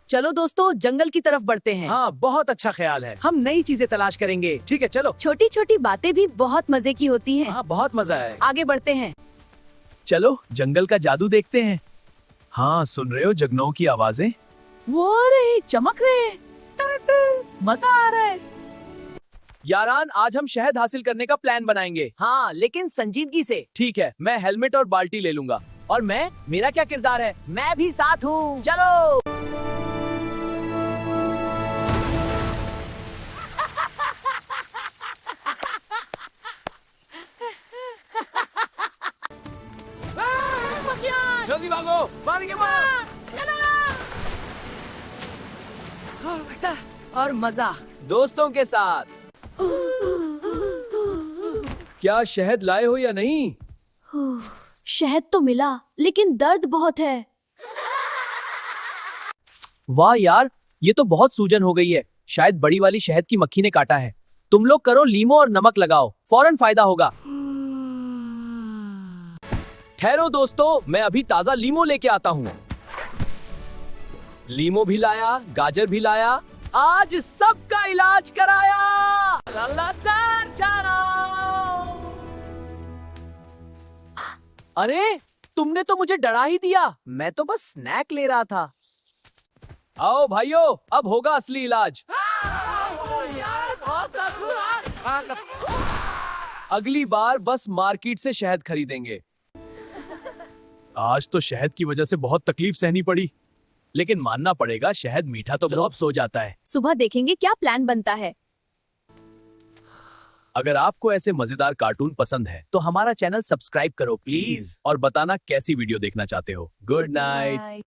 चलो दोस्तों जंगल की तरफ बढ़ते हैं। हाँ, बहुत अच्छा ख्याल है। हम नई चीजें तलाश करेंगे। ठीक है, चलो। छोटी छोटी बातें भी बहुत मजे की होती हैं। हाँ, बहुत मजा है। आगे बढ़ते हैं। चलो जंगल का जादू देखते हैं। हाँ, सुन रहे हो जगनों की आवाजें? वो रहे, चमक रहे, मजा आ रहा है। यारान, आज हम शहद हासिल करने का प्लान बनाएंगे। हाँ, लेकिन संजीदगी से। ठीक है, मैं हेलमेट और बाल्टी ले लूंगा। और मेरा क्या किरदार है? मैं भी साथ हूँ, चलो। जल्दी भागो, मारेंगे मार। और मजा दोस्तों के साथ। क्या शहद लाए हो या नहीं? शहद तो मिला, लेकिन दर्द बहुत है। वाह यार, ये तो बहुत सूजन हो गई है। शायद बड़ी वाली शहद की मक्खी ने काटा है। तुम लोग करो, लीमो और नमक लगाओ, फौरन फायदा होगा। ठहरो दोस्तों, मैं अभी ताजा लीमो लेके आता हूँ। लीमो भी लाया, गाजर भी लाया। आज सबका इलाज कराया। लगातार जाना। अरे, तुमने तो मुझे डरा ही दिया। मैं तो बस स्नैक ले रहा था। आओ भाइयों, अब होगा असली इलाज। अगली बार बस मार्केट से शहद खरीदेंगे। आज तो शहद की वजह से बहुत तकलीफ सहनी पड़ी, लेकिन मानना पड़ेगा, शहद मीठा तो बहुत सो जाता है। सुबह देखेंगे क्या प्लान बनता है। अगर आपको ऐसे मजेदार कार्टून पसंद है तो हमारा चैनल सब्सक्राइब करो प्लीज, और बताना कैसी वीडियो देखना चाहते हो। Good night.